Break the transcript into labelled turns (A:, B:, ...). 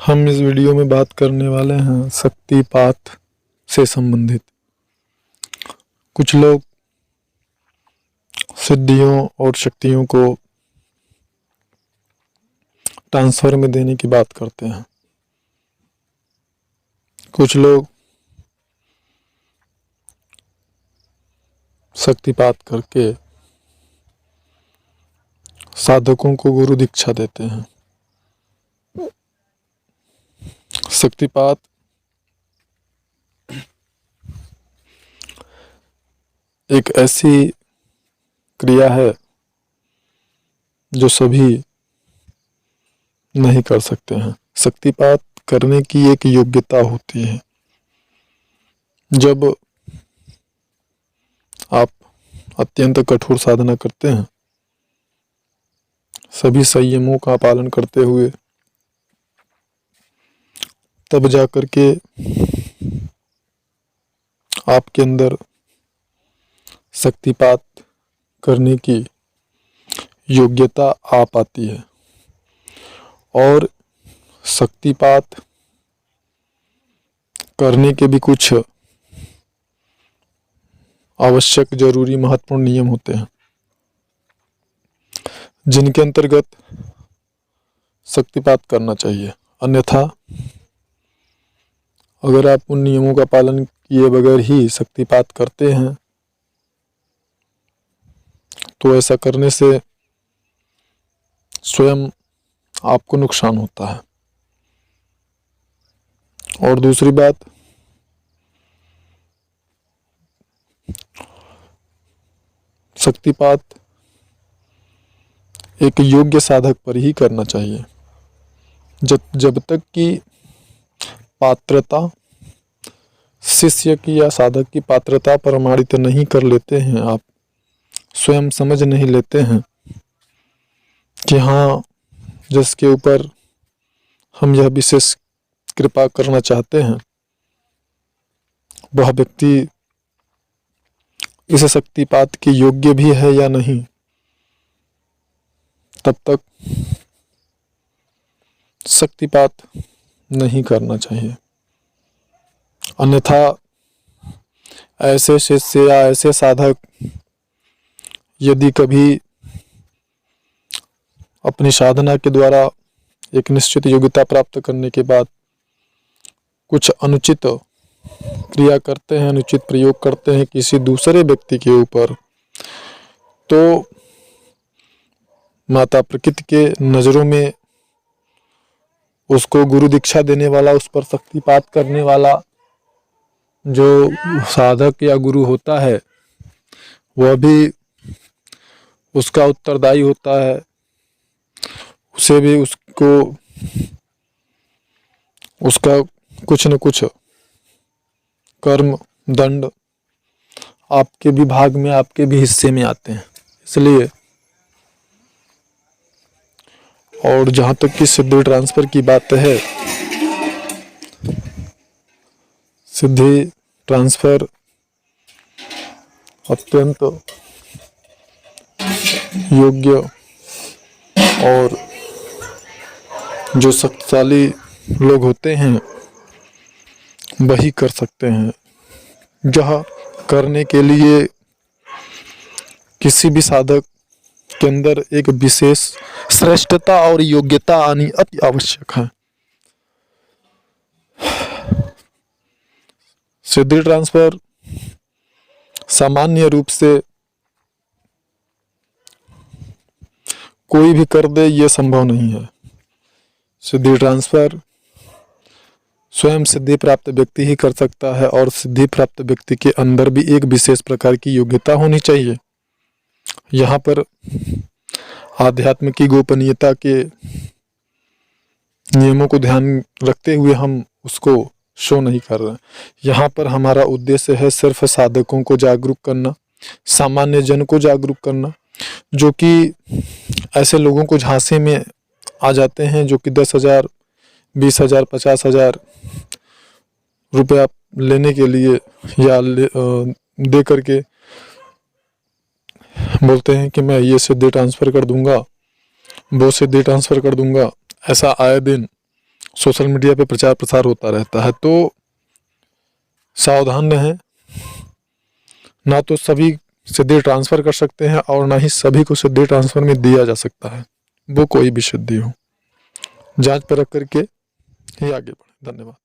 A: हम इस वीडियो में बात करने वाले हैं शक्तिपात से संबंधित। कुछ लोग सिद्धियों और शक्तियों को ट्रांसफर में देने की बात करते हैं। कुछ लोग शक्तिपात करके साधकों को गुरु दीक्षा देते हैं। शक्तिपात एक ऐसी क्रिया है जो सभी नहीं कर सकते हैं। शक्तिपात करने की एक योग्यता होती है। जब आप अत्यंत कठोर साधना करते हैं, सभी संयमों का पालन करते हुए, तब जाकर के आपके अंदर शक्तिपात करने की योग्यता आ पाती है। और शक्तिपात करने के भी कुछ आवश्यक, जरूरी, महत्वपूर्ण नियम होते हैं, जिनके अंतर्गत शक्तिपात करना चाहिए। अन्यथा अगर आप उन नियमों का पालन किए बगैर ही शक्तिपात करते हैं तो ऐसा करने से स्वयं आपको नुकसान होता है। और दूसरी बात, शक्तिपात एक योग्य साधक पर ही करना चाहिए। जब तक कि पात्रता, शिष्य की या साधक की पात्रता प्रमाणित नहीं कर लेते हैं, आप स्वयं समझ नहीं लेते हैं कि हाँ, जिसके ऊपर हम यह विशेष कृपा करना चाहते हैं वह व्यक्ति इस शक्तिपात के योग्य भी है या नहीं, तब तक शक्तिपात नहीं करना चाहिए। अन्यथा ऐसे शिष्य या ऐसे साधक यदि कभी अपनी साधना के द्वारा एक निश्चित योग्यता प्राप्त करने के बाद कुछ अनुचित क्रिया करते हैं, अनुचित प्रयोग करते हैं किसी दूसरे व्यक्ति के ऊपर, तो माता प्रकृति के नज़रों में उसको गुरु दीक्षा देने वाला, उस पर शक्तिपात करने वाला जो साधक या गुरु होता है, वह भी उसका उत्तरदायी होता है। उसे भी उसका कुछ न कुछ कर्म, दंड आपके भी भाग में, आपके भी हिस्से में आते हैं। इसलिए, और जहाँ तक कि सिद्धि ट्रांसफर की बात है, सिद्धि ट्रांसफर अत्यंत योग्य और जो शक्तिशाली लोग होते हैं वही कर सकते हैं। जहाँ करने के लिए किसी भी साधक के अंदर एक विशेष श्रेष्ठता और योग्यता आनी अति आवश्यक है। सिद्धि ट्रांसफर सामान्य रूप से कोई भी कर दे, ये संभव नहीं है। सिद्धि ट्रांसफर स्वयं सिद्धि प्राप्त व्यक्ति ही कर सकता है, और सिद्धि प्राप्त व्यक्ति के अंदर भी एक विशेष प्रकार की योग्यता होनी चाहिए। यहाँ पर आध्यात्म की गोपनीयता के नियमों को ध्यान रखते हुए हम उसको शो नहीं कर रहे हैं। यहाँ पर हमारा उद्देश्य है सिर्फ साधकों को जागरूक करना, सामान्य जन को जागरूक करना, जो कि ऐसे लोगों को झांसे में आ जाते हैं जो कि 10,000, 20,000, 50,000 रुपया लेने के लिए या दे करके बोलते हैं कि मैं ये सिद्धि ट्रांसफ़र कर दूंगा, वो सिद्धि ट्रांसफ़र कर दूंगा। ऐसा आए दिन सोशल मीडिया पे प्रचार प्रसार होता रहता है, तो सावधान रहें। ना तो सभी सिद्धि ट्रांसफ़र कर सकते हैं और ना ही सभी को सिद्धि ट्रांसफ़र में दिया जा सकता है, वो कोई भी सिद्धि हो। जांच परख करके ही आगे बढ़ें। धन्यवाद।